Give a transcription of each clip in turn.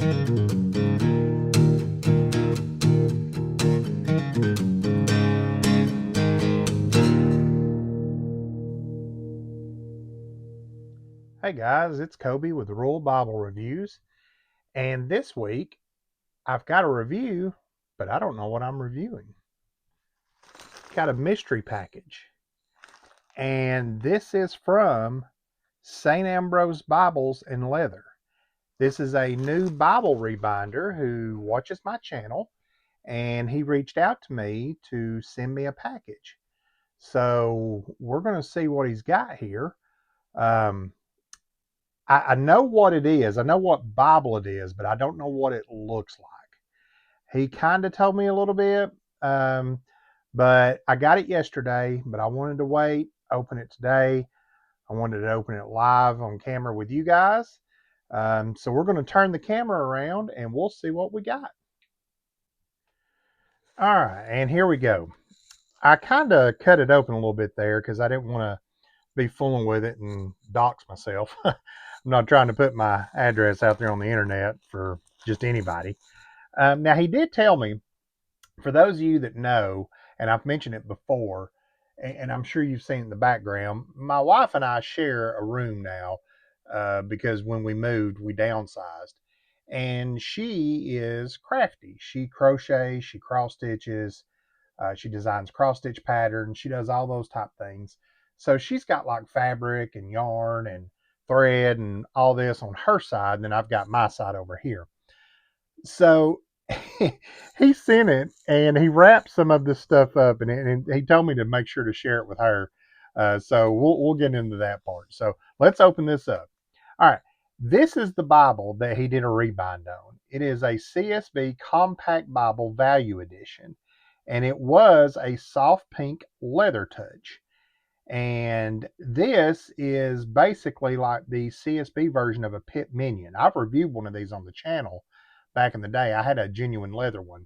Hey guys, it's Kobe with Rural Bible Reviews, and this week I've got a review, but I don't know what I'm reviewing. Got a mystery package, and this is from Saint Ambrose Bibles and Leather. This is a new Bible rebinder who watches my channel, and he reached out to me to send me a package. So we're going to see what he's got here. Um, I know what it is. I know what Bible it is, but I don't know what it looks like. He kind of told me a little bit, um, but I got it yesterday, but I wanted to wait, open it today. I wanted to open it live on camera with you guys. So we're going to turn the camera around and we'll see what we got. All right, and here we go. I kind of cut it open a little bit there because I didn't want to be fooling with it and dox myself. I'm not trying to put my address out there on the internet for just anybody. Now, he did tell me, for those of you that know, and I've mentioned it before, and I'm sure you've seen it in the background, my wife and I share a room now because when we moved, we downsized. And she is crafty. She crochets, she cross stitches, she designs cross stitch patterns. She does all those type things. So she's got like fabric and yarn and thread and all this on her side. And then I've got my side over here. So he sent it and he wrapped some of this stuff up and he told me to make sure to share it with her. So we'll get into that part. So let's open this up. All right. This is the Bible that he did a rebind on. It is a CSB Compact Bible Value Edition, and it was a soft pink leather touch. And this is basically like the CSB version of a Pit Minion. I've reviewed one of these on the channel back in the day. I had a genuine leather one.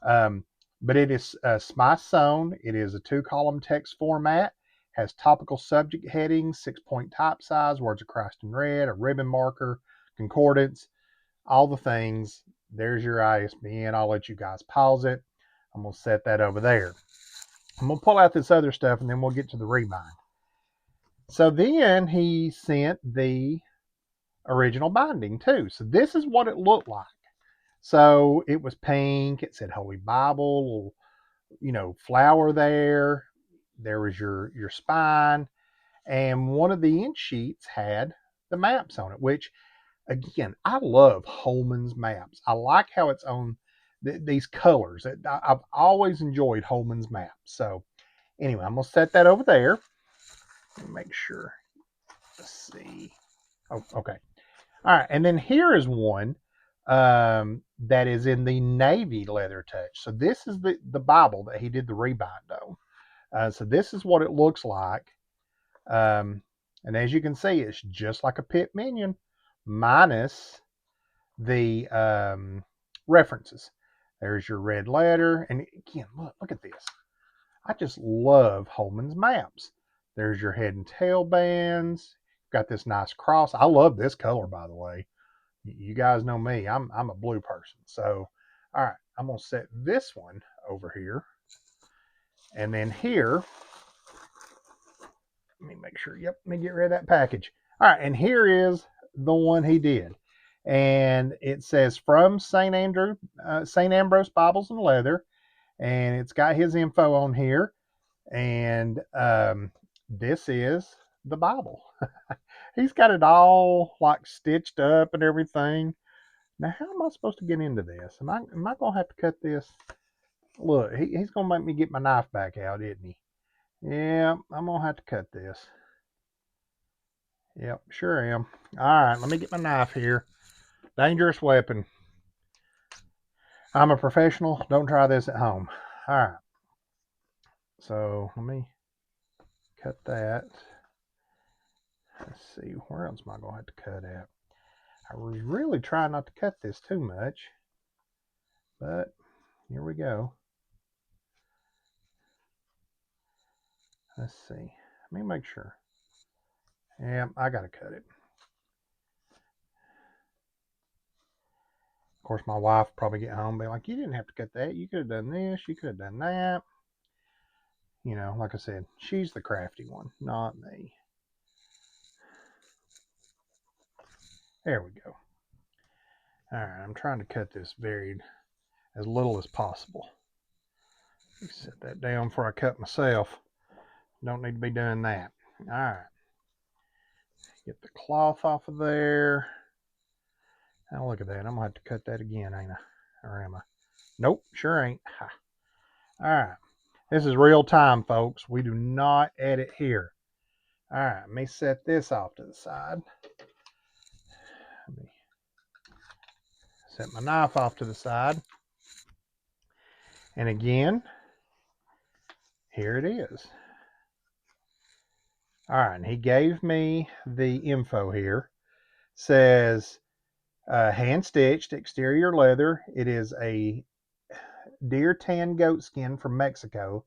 Um, but it is SMI sewn. It is a 2-column text format, has topical subject headings, 6-point type size, words of Christ in red, a ribbon marker, concordance, all the things. There's your ISBN. I'll let you guys pause it. I'm going to set that over there. I'm going to pull out this other stuff and then we'll get to the rebind. So then he sent the original binding too. So this is what it looked like. So it was pink. It said Holy Bible, flower there. There was your spine. And one of the inch sheets had the maps on it, which, again, I love Holman's maps. I like how it's on these colors. I've always enjoyed Holman's maps. So anyway, I'm going to set that over there. Make sure. Let's see. Oh, okay. All right. And then here is one that is in the navy leather touch. So this is the Bible that he did the rebind on. So this is what it looks like. And as you can see, it's just like a Pit Minion minus the references. There's your red letter. And again, look at this. I just love Holman's maps. There's your head and tail bands. Got this nice cross. I love this color, by the way. You guys know me. I'm a blue person. So, all right, I'm going to set this one over here. And then here, let me make sure. Yep, let me get rid of that package. All right, and here is the one he did. And it says from Saint Ambrose Bibles and Leather. And it's got his info on here. And this is the Bible. He's got it all like stitched up and everything. Now, how am I supposed to get into this? Am I gonna have to cut this? Look, he's gonna make me get my knife back out, isn't he? Yeah, I'm gonna have to cut this. Yep, sure am. All right, let me get my knife here. Dangerous weapon. I'm a professional. Don't try this at home. All right. So let me cut that. Let's see, where else am I gonna have to cut at? I was really trying not to cut this too much, but here we go. Let's see. Let me make sure. Yeah, I gotta cut it. course, my wife probably get home and be like, you didn't have to cut that. You could have done this. You could have done that. You know, like I said, she's the crafty one, not me. There we go. All right, I'm trying to cut this as little as possible. Set that down before I cut myself. Don't need to be doing that. All right. Get the cloth off of there. Now look at that. I'm going to have to cut that again, ain't I? Or am I? Nope, sure ain't. Ha. All right. This is real time, folks. We do not edit here. All right. Let me set this off to the side. Let me set my knife off to the side. And again, here it is. All right. And he gave me the info here. Says hand stitched exterior leather. It is a deer tan goat skin from Mexico.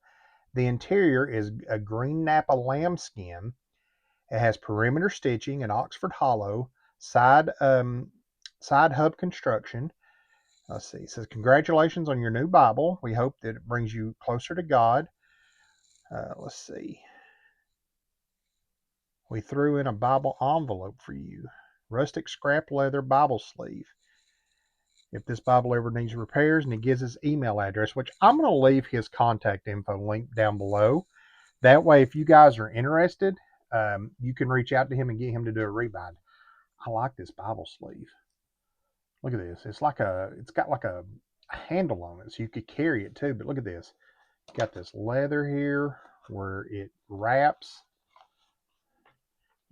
The interior is a green Napa lamb skin. It has perimeter stitching and Oxford hollow, side hub construction. Let's see. It says, congratulations on your new Bible. We hope that it brings you closer to God. Let's see. We threw in a Bible envelope for you. Rustic scrap leather Bible sleeve. If this Bible ever needs repairs, and he gives his email address, which I'm going to leave his contact info link down below. That way, if you guys are interested, you can reach out to him and get him to do a rebind. I like this Bible sleeve. Look at this. It's got like a handle on it, so you could carry it too. But look at this. It's got this leather here where it wraps.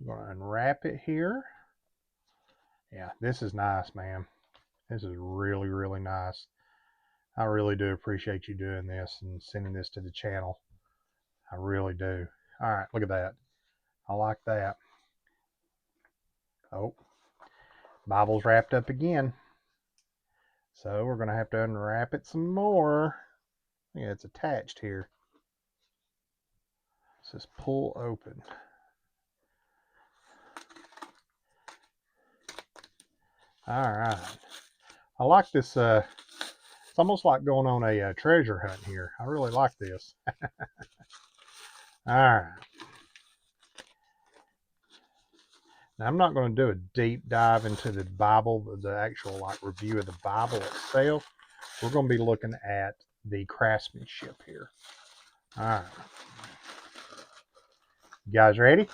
I'm going to unwrap it here. Yeah, this is nice, man. This is really, really nice. I really do appreciate you doing this and sending this to the channel. I really do. All right, look at that. I like that. Oh, Bible's wrapped up again. So we're going to have to unwrap it some more. Yeah, it's attached here. It says pull open. All right. I like this. It's almost like going on a treasure hunt here. I really like this. All right. Now, I'm not going to do a deep dive into the Bible, the actual like review of the Bible itself. We're going to be looking at the craftsmanship here. All right. You guys ready?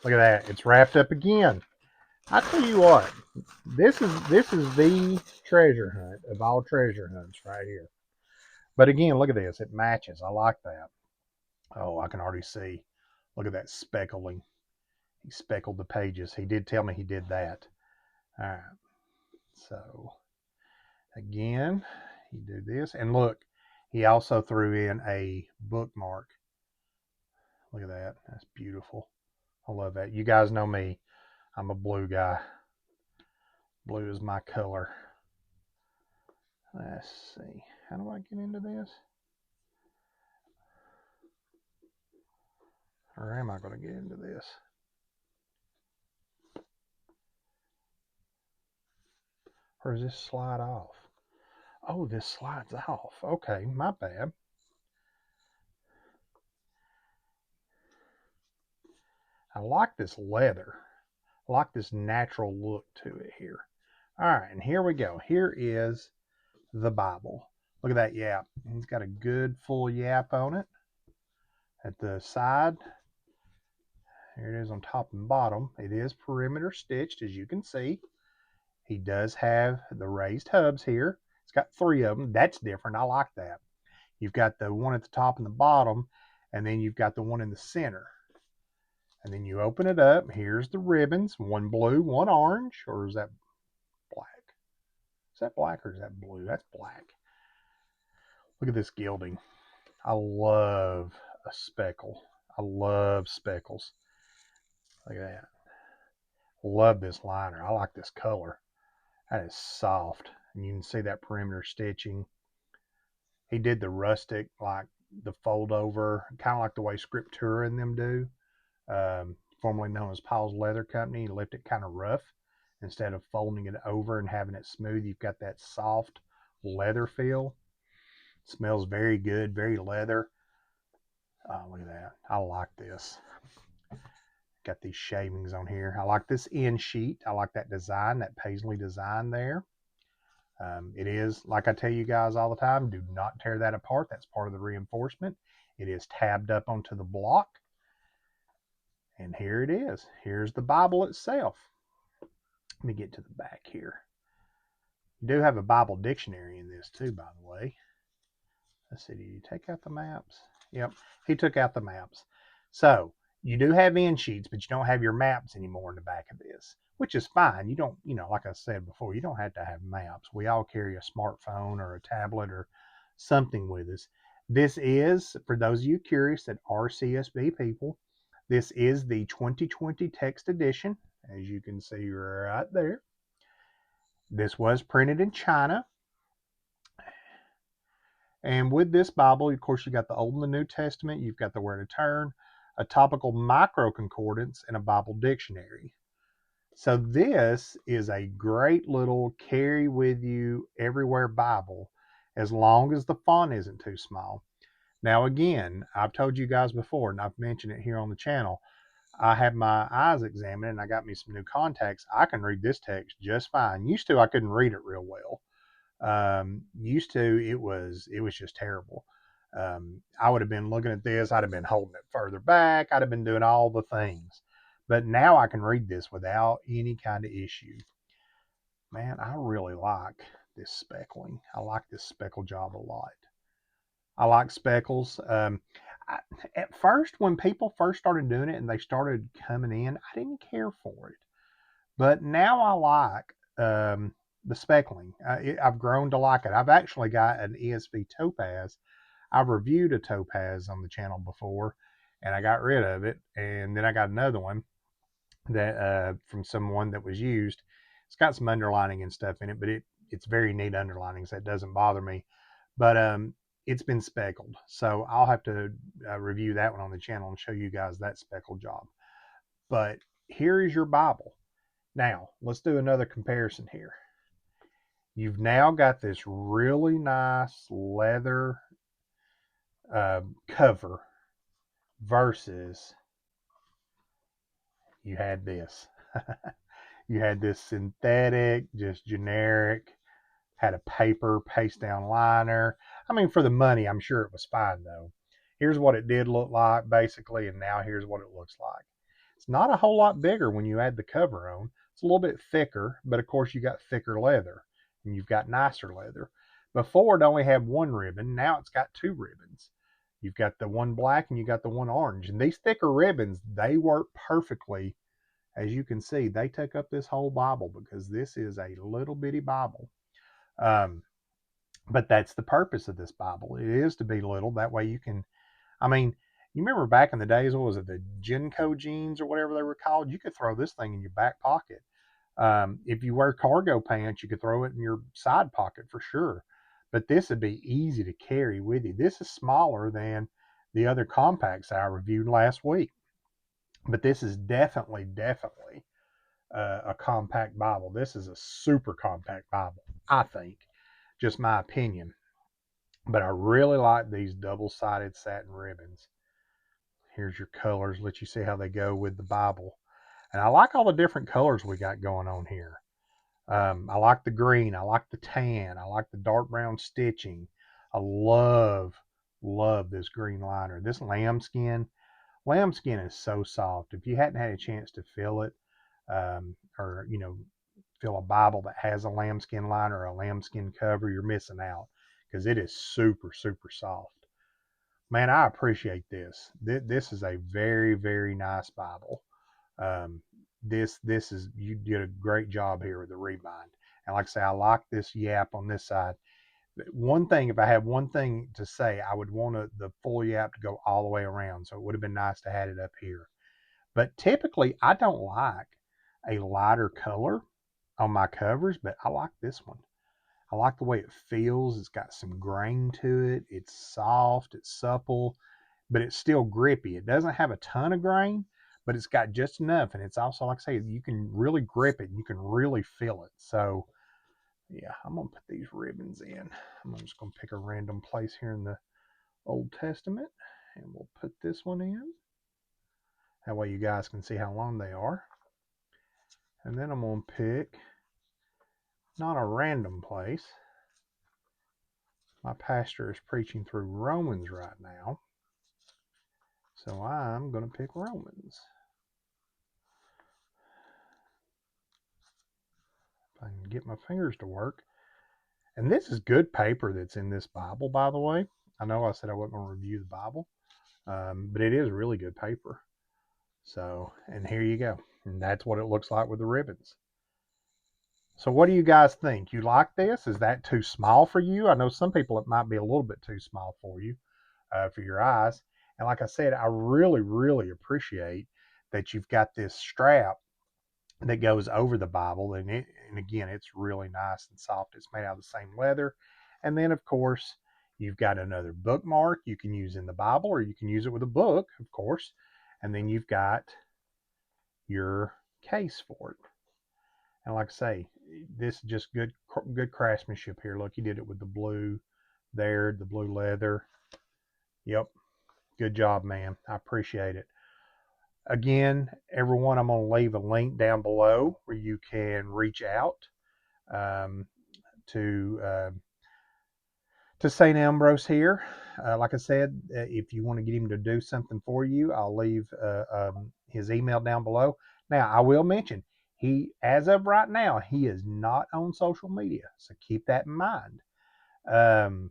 Look at that. It's wrapped up again. I tell you what, this is the treasure hunt of all treasure hunts right here. But again, look at this. It matches. I like that. Oh, I can already see. Look at that speckling. He speckled the pages. He did tell me he did that. All right. So again, you do this. And look, he also threw in a bookmark. Look at that. That's beautiful. I love that. You guys know me. I'm a blue guy. Blue is my color. Let's see. How do I get into this? Or am I going to get into this? Or does this slide off? Oh, this slides off. Okay, my bad. I like this leather. I like this natural look to it here. All right, and here we go. Here is the Bible. Look at that yap. He's got a good full yap on it. At the side, here it is on top and bottom. It is perimeter stitched, as you can see. He does have the raised hubs here. It's got 3 of them. That's different. I like that. You've got the one at the top and the bottom, and then you've got the one in the center. And then you open it up. Here's the ribbons. One blue, one orange. Or is that black? Is that black or is that blue? That's black. Look at this gilding. I love a speckle. I love speckles. Look at that. Love this liner. I like this color. That is soft. And you can see that perimeter stitching. He did the rustic, like the fold over, kind of like the way Scriptura and them do. Formerly known as Paul's Leather Company. He left it kind of rough. instead of folding it over and having it smooth. You've got that soft leather feel. It smells very good, very leather. Oh, look at that. I like this. Got these shavings on here. I like this end sheet. I like that design, that paisley design there. It is, like I tell you guys all the time, do not tear that apart. That's part of the reinforcement. It is tabbed up onto the block. And here it is. Here's the Bible itself. Let me get to the back here. You do have a Bible dictionary in this too, by the way. Let's see, did you take out the maps? Yep, he took out the maps. So you do have end sheets, but you don't have your maps anymore in the back of this, which is fine. You don't, like I said before, you don't have to have maps. We all carry a smartphone or a tablet or something with us. This is, for those of you curious that are CSB people, this is the 2020 text edition, as you can see right there. This was printed in China. And with this Bible, of course, you got the Old and the New Testament, you've got the Where to Turn, a topical micro concordance, and a Bible dictionary. So this is a great little carry with you everywhere Bible, as long as the font isn't too small. Now again, I've told you guys before, and I've mentioned it here on the channel, I had my eyes examined and I got me some new contacts. I can read this text just fine. Used to, I couldn't read it real well. Used to, it was just terrible. I would have been looking at this, I'd have been holding it further back, I'd have been doing all the things. But now I can read this without any kind of issue. Man, I really like this speckling. I like this speckle job a lot. I like speckles. At first, when people first started doing it and they started coming in, I didn't care for it. But now I like the speckling. I've grown to like it. I've actually got an ESV topaz. I've reviewed a topaz on the channel before, and I got rid of it. And then I got another one that from someone that was used. It's got some underlining and stuff in it, but it's very neat underlining, so it doesn't bother me. But it's been speckled, so I'll have to review that one on the channel and show you guys that speckle job. But here is your Bible. Now, let's do another comparison here. You've now got this really nice leather cover versus you had this. You had this synthetic, just generic, had a paper paste down liner. I mean, for the money, I'm sure it was fine though. Here's what it did look like basically, and now here's what it looks like. It's not a whole lot bigger when you add the cover on. It's a little bit thicker, but of course you got thicker leather and you've got nicer leather. Before it only had one ribbon, now it's got two ribbons. You've got the one black and you got the one orange. And these thicker ribbons, they work perfectly. As you can see, they take up this whole Bible because this is a little bitty Bible. But that's the purpose of this Bible. It is to be little. That way you can, I mean, you remember back in the days, what was it, the Genco jeans or whatever they were called? You could throw this thing in your back pocket. If you wear cargo pants, you could throw it in your side pocket for sure. But this would be easy to carry with you. This is smaller than the other compacts I reviewed last week. But this is definitely a compact Bible. This is a super compact Bible, I think. Just my opinion. But I really like these double-sided satin ribbons. Here's your colors. Let you see how they go with the Bible. And I like all the different colors we got going on here. I like the green. I like the tan. I like the dark brown stitching. I love this green liner. This lambskin is so soft. If you hadn't had a chance to feel it, or feel a Bible that has a lambskin liner or a lambskin cover, you're missing out because it is super soft. Man, I appreciate this. This is a very, very nice Bible. This is, you did a great job here with the rebind. And like I say, I like this yap on this side. One thing, if I have one thing to say, I would want the full yap to go all the way around. So it would have been nice to have it up here. But typically, I don't like a lighter color on my covers, but I like this one. I like the way it feels. It's got some grain to it. It's soft, it's supple, but it's still grippy. It doesn't have a ton of grain, but it's got just enough. And it's also, like I say, you can really grip it. You can really feel it. So yeah, I'm going to put these ribbons in. I'm just going to pick a random place here in the Old Testament, and we'll put this one in. That way you guys can see how long they are. And then I'm going to pick not a random place. My pastor is preaching through Romans right now, so I'm going to pick Romans. If I can get my fingers to work. And this is good paper that's in this Bible, by the way. I know I said I wasn't going to review the Bible, but it is really good paper. So, and here you go. And that's what it looks like with the ribbons. So what do you guys think? You like this? Is that too small for you? I know some people it might be a little bit too small for you, for your eyes. And like I said, I really, really appreciate that you've got this strap that goes over the Bible. And again, it's really nice and soft. It's made out of the same leather. And then, of course, you've got another bookmark you can use in the Bible, or you can use it with a book, of course. And then you've got your case for it. And like I say, this is just good craftsmanship here. Look, he did it with the blue there, the blue leather. Yep. Good job, man. I appreciate it. Again, everyone, I'm going to leave a link down below where you can reach out um, to Saint Ambrose here. Like I said, if you want to get him to do something for you, I'll leave his email down below. Now, I will mention, as of right now, he is not on social media, so keep that in mind.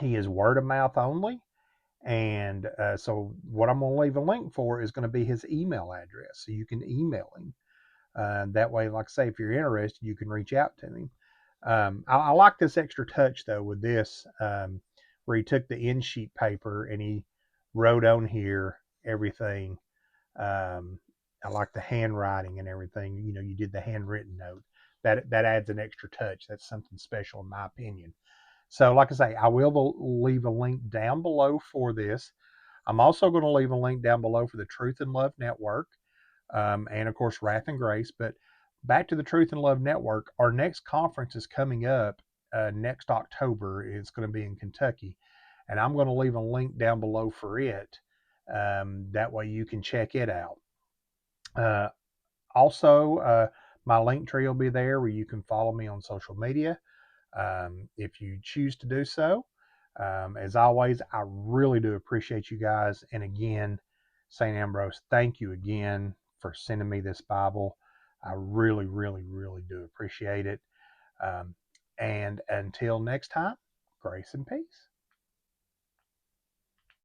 He is word of mouth only. And so what I'm going to leave a link for is going to be his email address. So you can email him. That way, like I say, if you're interested, you can reach out to him. I like this extra touch, though, with this, where he took the end sheet paper and he wrote on here everything. I like the handwriting and everything. You know, you did the handwritten note. That adds an extra touch. That's something special, in my opinion. So, like I say, I will leave a link down below for this. I'm also going to leave a link down below for the Truth and Love Network, and of course, Wrath and Grace. But back to the Truth and Love Network, our next conference is coming up next October. It's going to be in Kentucky, and I'm going to leave a link down below for it. That way you can check it out. Also, my link tree will be there where you can follow me on social media. If you choose to do so. As always, I really do appreciate you guys. And again, St. Ambrose, thank you again for sending me this Bible. I really, really, really do appreciate it. And until next time, grace and peace.